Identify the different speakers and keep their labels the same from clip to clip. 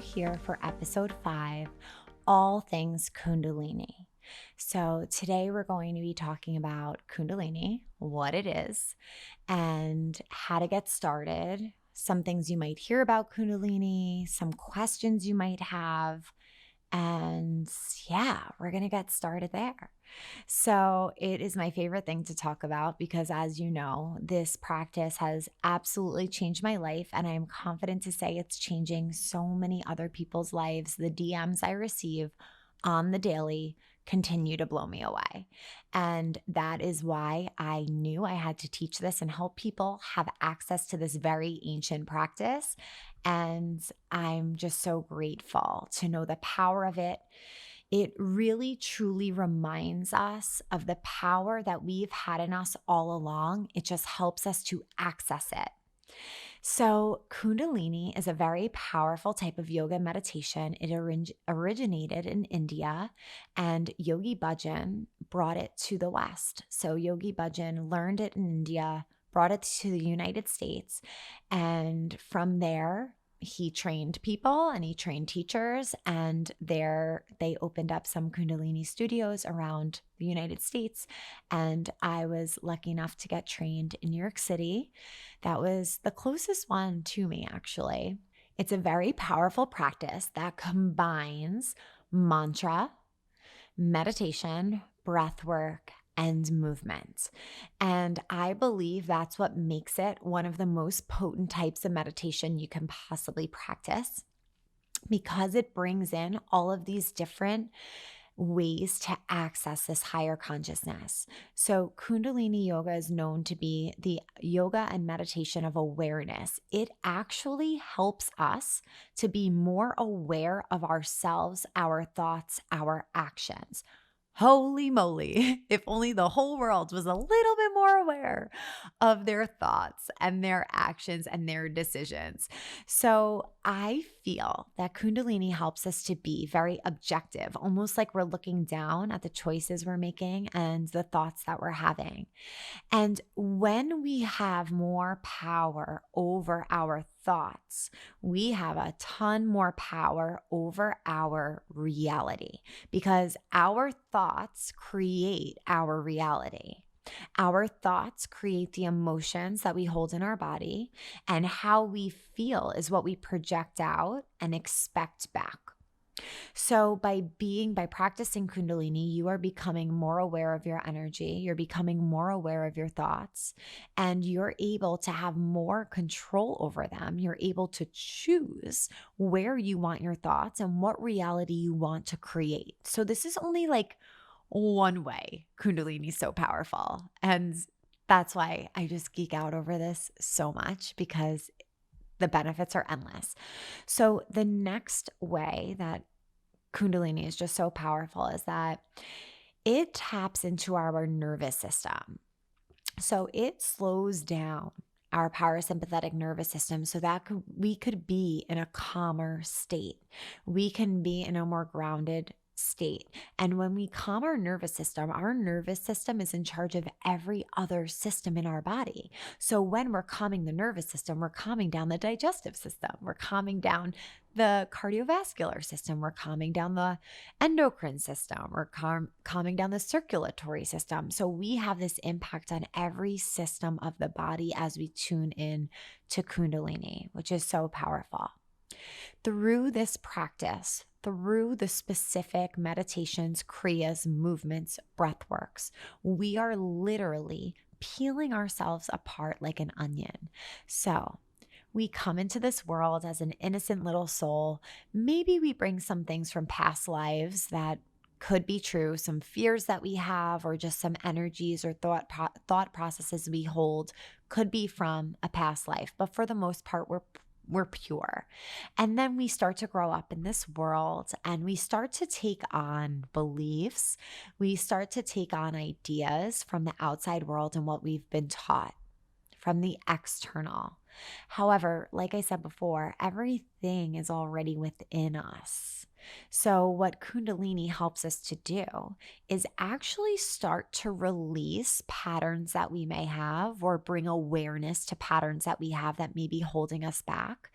Speaker 1: here for episode 5, All Things Kundalini. So today we're going to be talking about Kundalini, what it is, and how to get started, some things you might hear about Kundalini, some questions you might have, and yeah, we're going to get started there. So it is my favorite thing to talk about because, as you know, this practice has absolutely changed my life, and I am confident to say it's changing so many other people's lives. The DMs I receive on the daily continue to blow me away. And that is why I knew I had to teach this and help people have access to this very ancient practice. And I'm just so grateful to know the power of it. It really truly reminds us of the power that we've had in us all along. It just helps us to access it. So, Kundalini is a very powerful type of yoga meditation. It originated in India, and Yogi Bhajan brought it to the West. So, Yogi Bhajan learned it in India, brought it to the United States, and from there, he trained people and he trained teachers, and there they opened up some Kundalini studios around the United States. And I was lucky enough to get trained in New York City. That was the closest one to me, actually. It's a very powerful practice that combines mantra, meditation, breath work, and movement. And I believe that's what makes it one of the most potent types of meditation you can possibly practice, because it brings in all of these different ways to access this higher consciousness. So Kundalini yoga is known to be the yoga and meditation of awareness. It actually helps us to be more aware of ourselves, our thoughts, our actions. Holy moly, if only the whole world was a little bit more aware of their thoughts and their actions and their decisions. So I feel that Kundalini helps us to be very objective, almost like we're looking down at the choices we're making and the thoughts that we're having. And when we have more power over our thoughts, we have a ton more power over our reality, because our thoughts create our reality. Our thoughts create the emotions that we hold in our body, and how we feel is what we project out and expect back. So by practicing Kundalini, you are becoming more aware of your energy, you're becoming more aware of your thoughts, and you're able to have more control over them. You're able to choose where you want your thoughts and what reality you want to create. So this is only like one way Kundalini is so powerful. And that's why I just geek out over this so much, because the benefits are endless. So the next way that Kundalini is just so powerful is that it taps into our nervous system. So it slows down our parasympathetic nervous system so that we could be in a calmer state. We can be in a more grounded state. And when we calm our nervous system is in charge of every other system in our body. So when we're calming the nervous system, we're calming down the digestive system, we're calming down the cardiovascular system, we're calming down the endocrine system, we're calming down the circulatory system. So we have this impact on every system of the body as we tune in to Kundalini, which is so powerful. Through this practice, through the specific meditations, kriyas, movements, breathworks, we are literally peeling ourselves apart like an onion. So we come into this world as an innocent little soul. Maybe we bring some things from past lives that could be true, some fears that we have, or just some energies or thought processes we hold could be from a past life. But for the most part, we're pure. And then we start to grow up in this world, and we start to take on beliefs. We start to take on ideas from the outside world and what we've been taught from the external. However, like I said before, everything is already within us. So, what Kundalini helps us to do is actually start to release patterns that we may have or bring awareness to patterns that we have that may be holding us back.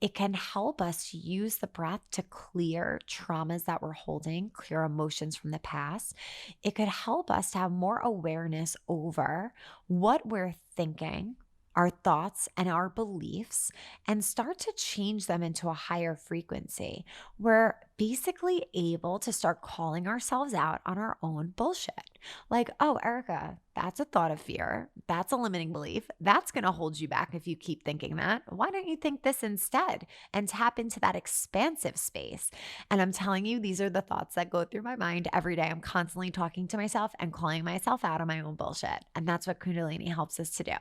Speaker 1: It can help us use the breath to clear traumas that we're holding, clear emotions from the past. It could help us to have more awareness over what we're thinking, our thoughts, and our beliefs, and start to change them into a higher frequency. We're basically able to start calling ourselves out on our own bullshit. Like, oh, Erica, that's a thought of fear. That's a limiting belief. That's going to hold you back if you keep thinking that. Why don't you think this instead and tap into that expansive space? And I'm telling you, these are the thoughts that go through my mind every day. I'm constantly talking to myself and calling myself out on my own bullshit. And that's what Kundalini helps us to do.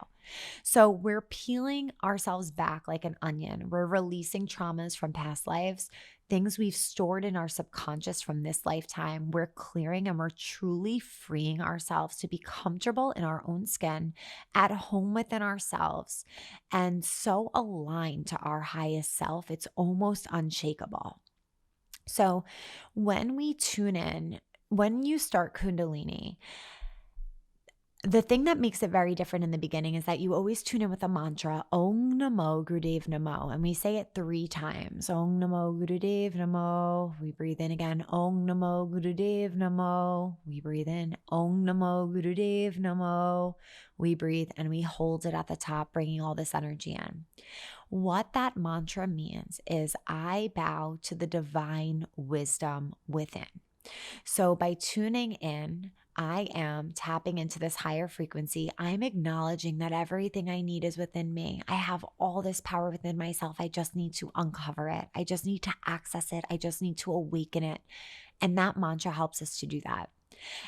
Speaker 1: So we're peeling ourselves back like an onion. We're releasing traumas from past lives, things we've stored in our subconscious from this lifetime. We're clearing and we're truly freeing ourselves to be comfortable in our own skin, at home within ourselves, and so aligned to our highest self. It's almost unshakable. So when we tune in, when you start Kundalini, the thing that makes it very different in the beginning is that you always tune in with a mantra, Om Namo Gurudev Namo, and we say it 3 times. Om Namo Gurudev Namo. We breathe in again. Om Namo Gurudev Namo. We breathe in. Om Namo Gurudev Namo. We breathe and we hold it at the top, bringing all this energy in. What that mantra means is I bow to the divine wisdom within. So by tuning in, I am tapping into this higher frequency. I'm acknowledging that everything I need is within me. I have all this power within myself. I just need to uncover it. I just need to access it. I just need to awaken it. And that mantra helps us to do that.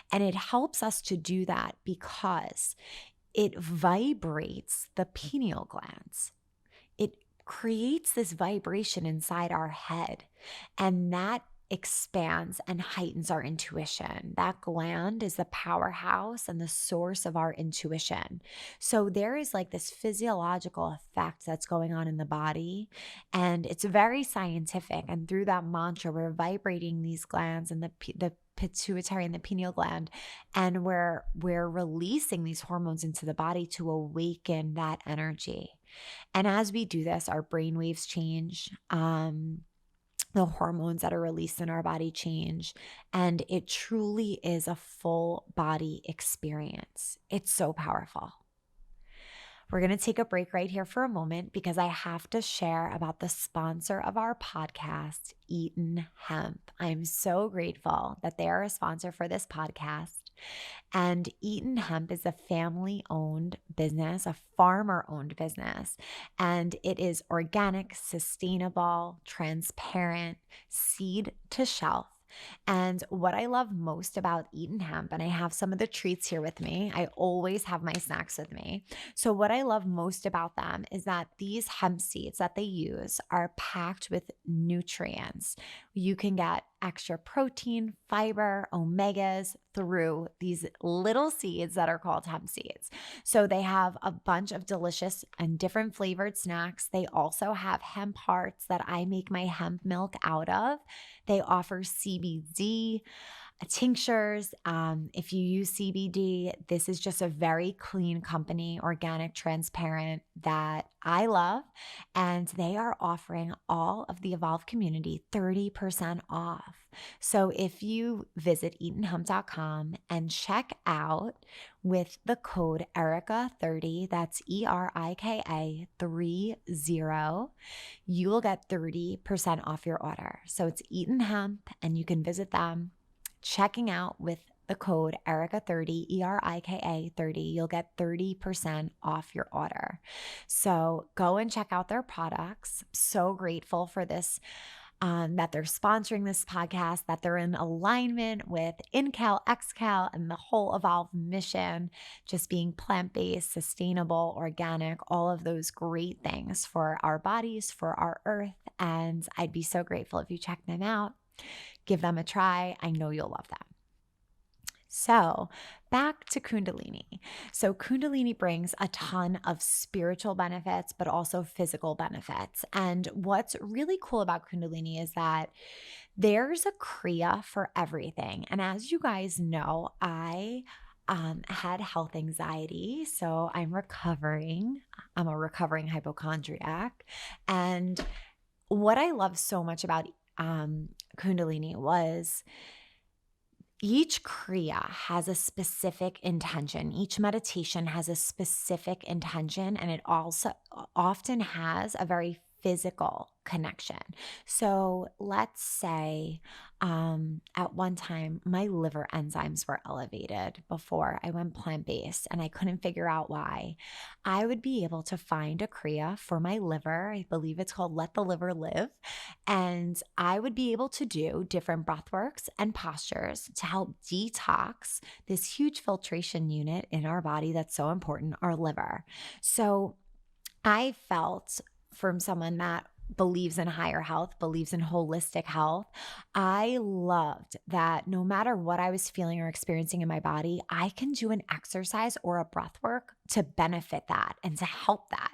Speaker 1: And it helps us to do that because it vibrates the pineal glands. It creates this vibration inside our head, and that expands and heightens our intuition. That gland is the powerhouse and the source of our intuition. So there is like this physiological effect that's going on in the body, and it's very scientific. And through that mantra, we're vibrating these glands and the pituitary and the pineal gland, and we're releasing these hormones into the body to awaken that energy. And as we do this, our brain waves change. The hormones that are released in our body change, and it truly is a full body experience. It's so powerful. We're going to take a break right here for a moment because I have to share about the sponsor of our podcast, Eaton Hemp. I'm so grateful that they are a sponsor for this podcast. And Eaton Hemp is a family-owned business, a farmer-owned business, and it is organic, sustainable, transparent, seed to shelf. And what I love most about Eaton Hemp, and I have some of the treats here with me, I always have my snacks with me. So what I love most about them is that these hemp seeds that they use are packed with nutrients. You can get extra protein, fiber, omegas through these little seeds that are called hemp seeds. So they have a bunch of delicious and different flavored snacks. They also have hemp hearts that I make my hemp milk out of. They offer CBD tinctures. If you use CBD, this is just a very clean company, organic, transparent, that I love. And they are offering all of the Evolve community 30% off. So if you visit EatonHemp.com and check out with the code Erica30, that's ERIKA 30, you will get 30% off your order. So it's Eaton Hemp, and you can visit them. Checking out with the code Erica30, ERIKA 30, you'll get 30% off your order. So go and check out their products. So grateful for this, that they're sponsoring this podcast, that they're in alignment with InCal, XCal, and the whole Evolve mission, just being plant-based, sustainable, organic, all of those great things for our bodies, for our earth. And I'd be so grateful if you check them out. Give them a try. I know you'll love them. So back to Kundalini. So Kundalini brings a ton of spiritual benefits, but also physical benefits. And what's really cool about Kundalini is that there's a Kriya for everything. And as you guys know, I had health anxiety. So I'm recovering. I'm a recovering hypochondriac. And what I love so much about Kundalini was each Kriya has a specific intention. Each meditation has a specific intention, and it also often has a very physical connection. So let's say at one time my liver enzymes were elevated before I went plant-based and I couldn't figure out why. I would be able to find a Kriya for my liver. I believe it's called Let the Liver Live. And I would be able to do different breathworks and postures to help detox this huge filtration unit in our body that's so important, our liver. So I felt from someone that believes in higher health, believes in holistic health, I loved that no matter what I was feeling or experiencing in my body, I can do an exercise or a breath work to benefit that and to help that.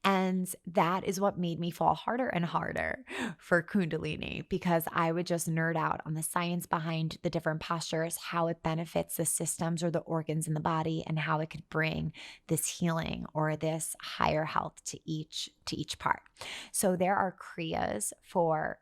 Speaker 1: And that is what made me fall harder and harder for Kundalini, because I would just nerd out on the science behind the different postures, how it benefits the systems or the organs in the body, and how it could bring this healing or this higher health to each part. So there are kriyas for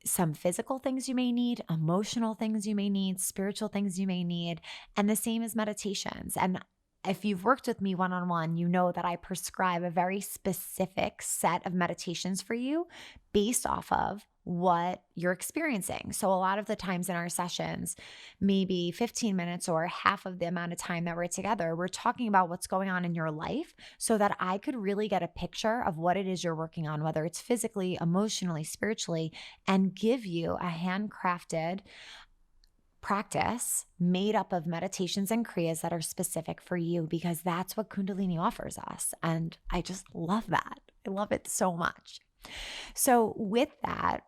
Speaker 1: some physical things you may need, emotional things you may need, spiritual things you may need, and the same as meditations. And if you've worked with me one-on-one, you know that I prescribe a very specific set of meditations for you based off of what you're experiencing. So a lot of the times in our sessions, maybe 15 minutes or half of the amount of time that we're together, we're talking about what's going on in your life so that I could really get a picture of what it is you're working on, whether it's physically, emotionally, spiritually, and give you a handcrafted practice made up of meditations and kriyas that are specific for you, because that's what Kundalini offers us. And I just love that. I love it so much. So with that,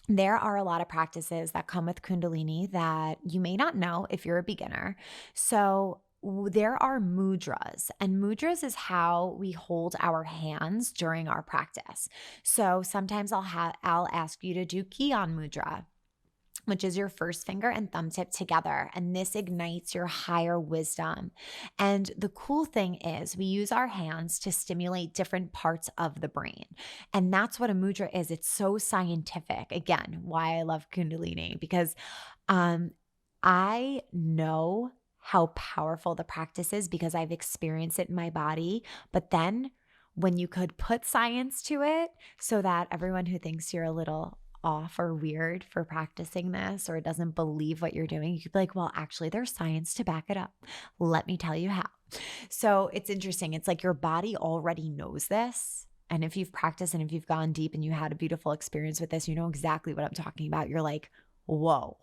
Speaker 1: there are a lot of practices that come with Kundalini that you may not know if you're a beginner. So there are mudras, and mudras is how we hold our hands during our practice. So sometimes I'll ask you to do Gyan mudra, which is your first finger and thumb tip together. And this ignites your higher wisdom. And the cool thing is we use our hands to stimulate different parts of the brain. And that's what a mudra is. It's so scientific. Again, why I love Kundalini, because I know how powerful the practice is because I've experienced it in my body. But then when you could put science to it so that everyone who thinks you're a little off or weird for practicing this or doesn't believe what you're doing, you could be like, well, actually there's science to back it up. Let me tell you how. So it's interesting. It's like your body already knows this. And if you've practiced and if you've gone deep and you had a beautiful experience with this, you know exactly what I'm talking about. You're like, whoa,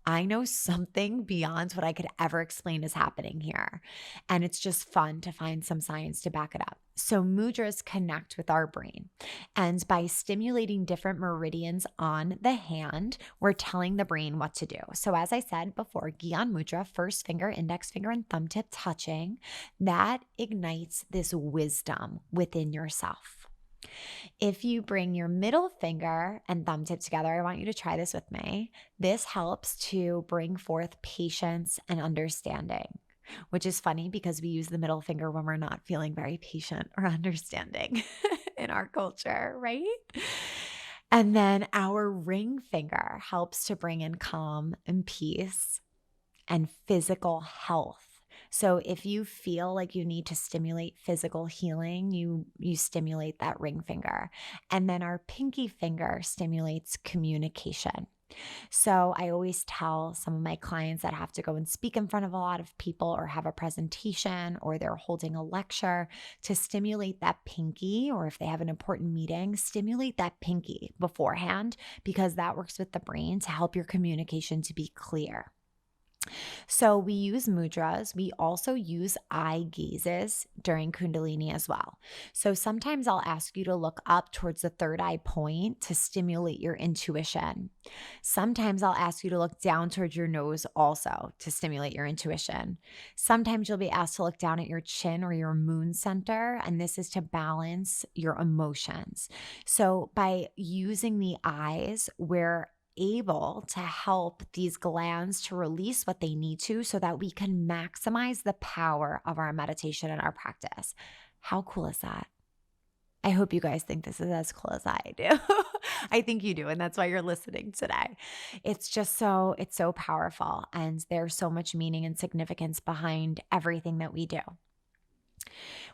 Speaker 1: I know something beyond what I could ever explain is happening here. And it's just fun to find some science to back it up. So mudras connect with our brain. And by stimulating different meridians on the hand, we're telling the brain what to do. So as I said before, Gyan mudra, first finger, index finger, and thumb tip touching, that ignites this wisdom within yourself. If you bring your middle finger and thumb tip together, I want you to try this with me. This helps to bring forth patience and understanding, which is funny because we use the middle finger when we're not feeling very patient or understanding in our culture, right? And then our ring finger helps to bring in calm and peace and physical health. So if you feel like you need to stimulate physical healing, you stimulate that ring finger. And then our pinky finger stimulates communication. So I always tell some of my clients that have to go and speak in front of a lot of people or have a presentation or they're holding a lecture to stimulate that pinky, or if they have an important meeting, stimulate that pinky beforehand, because that works with the brain to help your communication to be clear. So we use mudras. We also use eye gazes during Kundalini as well. So sometimes I'll ask you to look up towards the third eye point to stimulate your intuition. Sometimes I'll ask you to look down towards your nose also to stimulate your intuition. Sometimes you'll be asked to look down at your chin or your moon center, and this is to balance your emotions. So by using the eyes, we're able to help these glands to release what they need to so that we can maximize the power of our meditation and our practice. How cool is that? I hope you guys think this is as cool as I do. I think you do, and that's why you're listening today. It's so powerful, and there's so much meaning and significance behind everything that we do.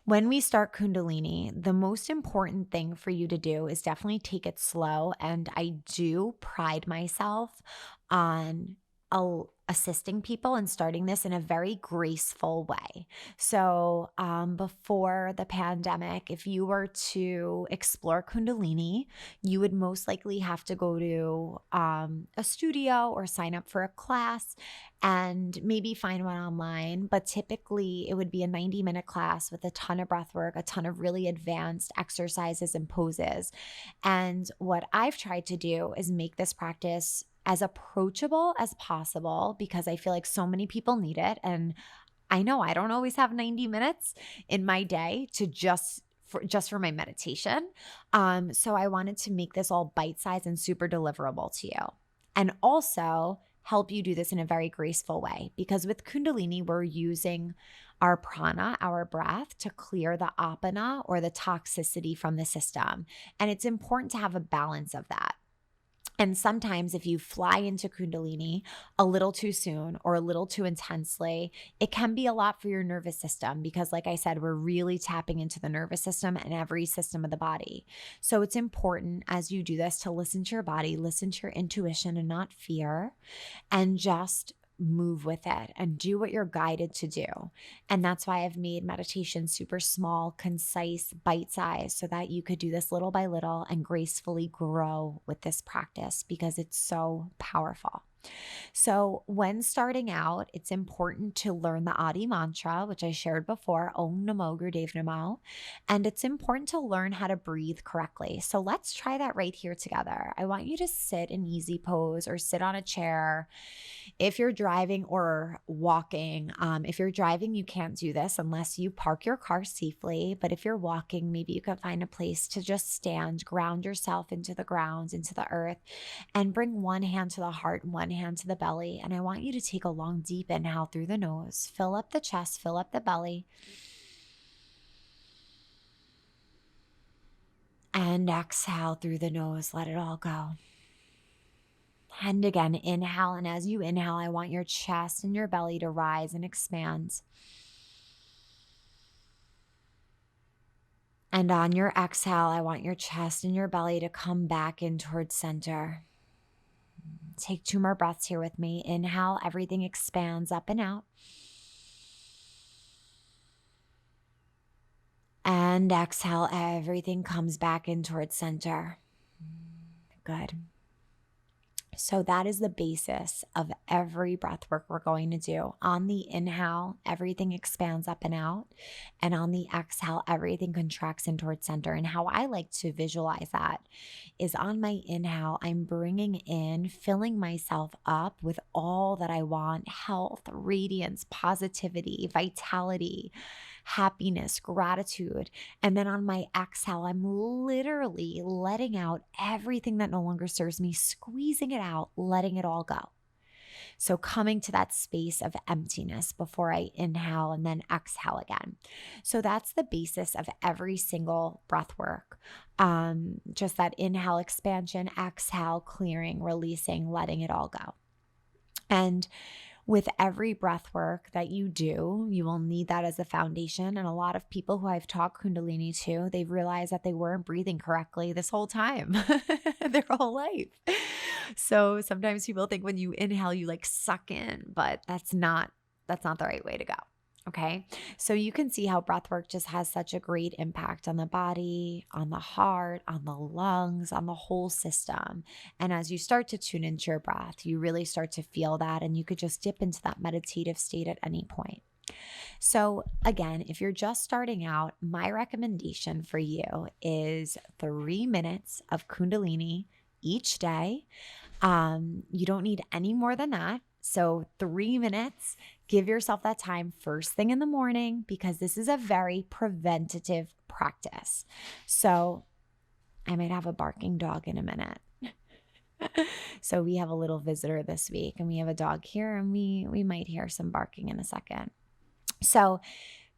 Speaker 1: When we start Kundalini, the most important thing for you to do is definitely take it slow. And I do pride myself on assisting people and starting this in a very graceful way. So before the pandemic, if you were to explore Kundalini, you would most likely have to go to a studio or sign up for a class and maybe find one online. But typically it would be a 90-minute class with a ton of breath work, a ton of really advanced exercises and poses. And what I've tried to do is make this practice as approachable as possible because I feel like so many people need it. And I know I don't always have 90 minutes in my day to just for my meditation. So I wanted to make this all bite-sized and super deliverable to you. And also help you do this in a very graceful way because with Kundalini, we're using our prana, our breath, to clear the apana or the toxicity from the system. And it's important to have a balance of that. And sometimes if you fly into Kundalini a little too soon or a little too intensely, it can be a lot for your nervous system because, like I said, we're really tapping into the nervous system and every system of the body. So it's important as you do this to listen to your body, listen to your intuition and not fear, and just move with it and do what you're guided to do. And that's why I've made meditation super small, concise, bite-sized so that you could do this little by little and gracefully grow with this practice because it's so powerful. So when starting out, it's important to learn the Adi mantra, which I shared before, Om Namo Gurudev Namo, and it's important to learn how to breathe correctly. So let's try that right here together. I want you to sit in easy pose or sit on a chair. If you're driving or walking, if you're driving, you can't do this unless you park your car safely. But if you're walking, maybe you could find a place to just stand, ground yourself into the ground, into the earth, and bring one hand to the heart and one hand to the belly. And I want you to take a long, deep inhale through the nose, fill up the chest, fill up the belly, and exhale through the nose. Let it all go. And again, inhale. And as you inhale, I want your chest and your belly to rise and expand. And on your exhale, I want your chest and your belly to come back in towards center. Take 2 more breaths here with me. Inhale, everything expands up and out. And exhale, everything comes back in towards center. Good. So that is the basis of every breath work we're going to do. On the inhale, everything expands up and out. And on the exhale, everything contracts in towards center. And how I like to visualize that is on my inhale, I'm bringing in, filling myself up with all that I want: health, radiance, positivity, vitality, happiness, gratitude. And then on my exhale, I'm literally letting out everything that no longer serves me, squeezing it out, letting it all go. So coming to that space of emptiness before I inhale and then exhale again. So that's the basis of every single breath work. Just that inhale, expansion, exhale, clearing, releasing, letting it all go. And with every breath work that you do, you will need that as a foundation. And a lot of people who I've taught Kundalini to, they've realized that they weren't breathing correctly this whole time, their whole life. So sometimes people think when you inhale, you like suck in, but that's not the right way to go. Okay, so you can see how breath work just has such a great impact on the body, on the heart, on the lungs, on the whole system. And as you start to tune into your breath, you really start to feel that, and you could just dip into that meditative state at any point. So, again, if you're just starting out, my recommendation for you is 3 minutes of Kundalini each day. You don't need any more than that. So 3 minutes, give yourself that time first thing in the morning, because this is a very preventative practice. So I might have a barking dog in a minute. So we have a little visitor this week, and we have a dog here, and we might hear some barking in a second. So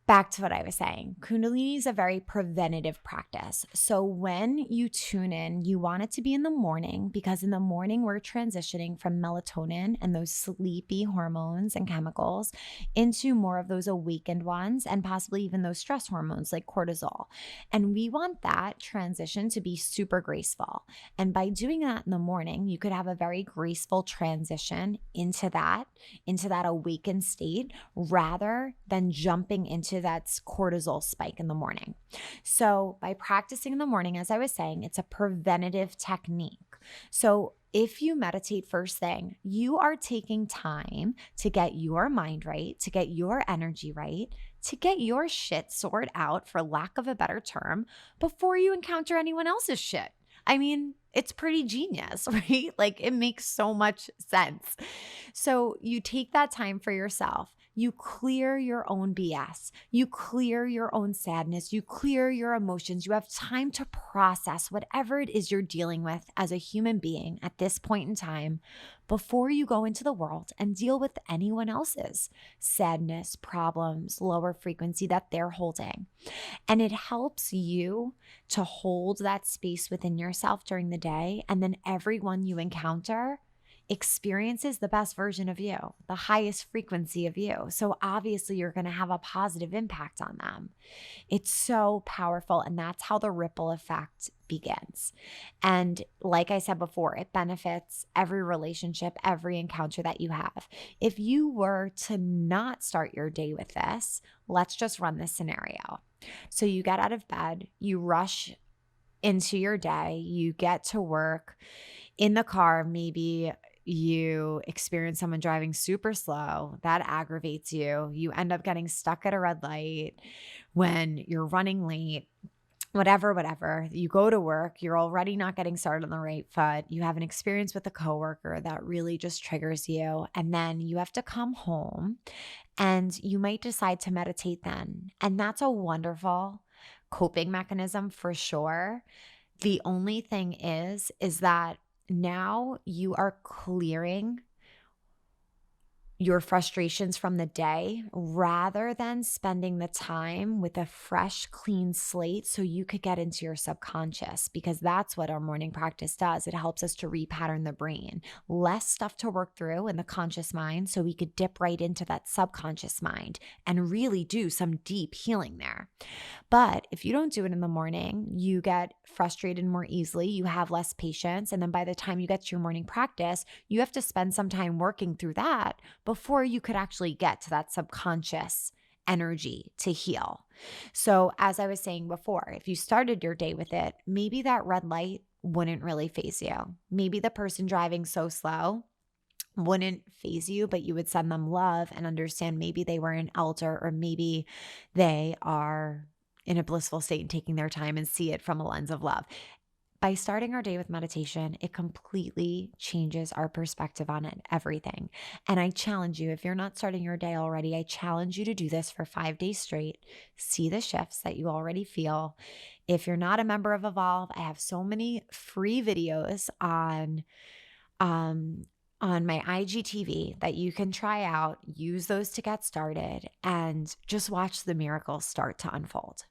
Speaker 1: back to what I was saying, Kundalini is a very preventative practice. So when you tune in, you want it to be in the morning, because in the morning we're transitioning from melatonin and those sleepy hormones and chemicals into more of those awakened ones, and possibly even those stress hormones like cortisol. And we want that transition to be super graceful. And by doing that in the morning, you could have a very graceful transition into that awakened state, rather than jumping into that cortisol spike in the morning. So by practicing in the morning, as I was saying, it's a preventative technique. So if you meditate first thing, you are taking time to get your mind right, to get your energy right, to get your shit sorted out, for lack of a better term, before you encounter anyone else's shit. I mean, it's pretty genius, right? Like, it makes so much sense. So you take that time for yourself. You clear your own BS. You clear your own sadness. You clear your emotions. You have time to process whatever it is you're dealing with as a human being at this point in time, before you go into the world and deal with anyone else's sadness, problems, lower frequency that they're holding. And it helps you to hold that space within yourself during the day. And then everyone you encounter experiences the best version of you, the highest frequency of you. So obviously you're going to have a positive impact on them. It's so powerful. And that's how the ripple effect begins. And like I said before, it benefits every relationship, every encounter that you have. If you were to not start your day with this, let's just run this scenario. So you get out of bed, you rush into your day, you get to work. In the car, maybe you experience someone driving super slow. That aggravates you. You end up getting stuck at a red light when you're running late. Whatever. You go to work, you're already not getting started on the right foot. You have an experience with a coworker that really just triggers you. And then you have to come home, and you might decide to meditate then. And that's a wonderful coping mechanism for sure. The only thing is that now you are clearing your frustrations from the day, rather than spending the time with a fresh, clean slate so you could get into your subconscious, because that's what our morning practice does. It helps us to repattern the brain. Less stuff to work through in the conscious mind, so we could dip right into that subconscious mind and really do some deep healing there. But if you don't do it in the morning, you get frustrated more easily, you have less patience, and then by the time you get to your morning practice, you have to spend some time working through that before you could actually get to that subconscious energy to heal. So as I was saying before, if you started your day with it, maybe that red light wouldn't really faze you. Maybe the person driving so slow wouldn't faze you, but you would send them love and understand maybe they were an elder, or maybe they are in a blissful state and taking their time, and see it from a lens of love. By starting our day with meditation, it completely changes our perspective on it, everything. And I challenge you, if you're not starting your day already, I challenge you to do this for 5 days straight. See the shifts that you already feel. If you're not a member of Evolve, I have so many free videos on my IGTV that you can try out. Use those to get started and just watch the miracles start to unfold.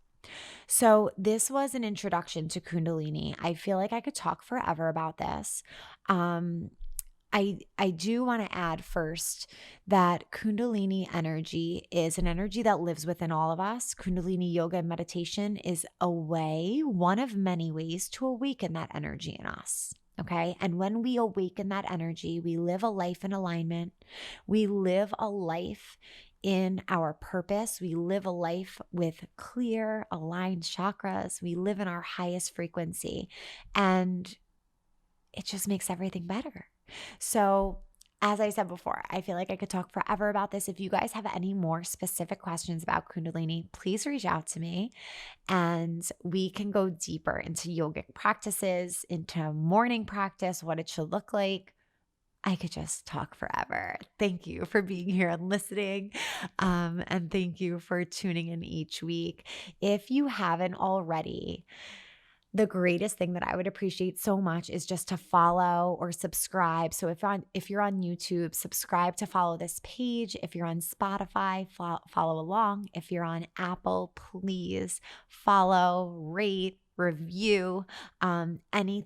Speaker 1: So this was an introduction to Kundalini. I feel like I could talk forever about this. I do want to add first that Kundalini energy is an energy that lives within all of us. Kundalini yoga and meditation is a way, one of many ways, to awaken that energy in us. Okay. And when we awaken that energy, we live a life in alignment. We live a life in our purpose. We live a life with clear, aligned chakras. We live in our highest frequency, and it just makes everything better. So, as I said before, I feel like I could talk forever about this. If you guys have any more specific questions about Kundalini, please reach out to me and we can go deeper into yogic practices, into morning practice, what it should look like. I could just talk forever. Thank you for being here and listening. And thank you for tuning in each week. If you haven't already, the greatest thing that I would appreciate so much is just to follow or subscribe. So if you're on YouTube, subscribe to follow this page. If you're on Spotify, follow along. If you're on Apple, please follow, rate, review.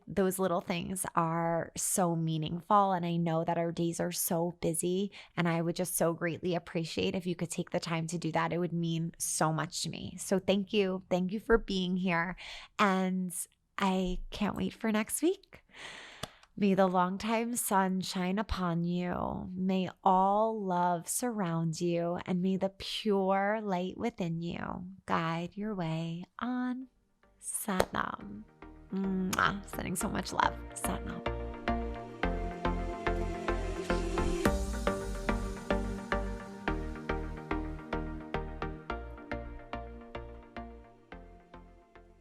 Speaker 1: Those little things are so meaningful. And I know that our days are so busy, and I would just so greatly appreciate if you could take the time to do that. It would mean so much to me. So thank you. Thank you for being here. And I can't wait for next week. May the longtime sun shine upon you. May all love surround you, and may the pure light within you guide your way on Satnam. Sending so much love. Satnam.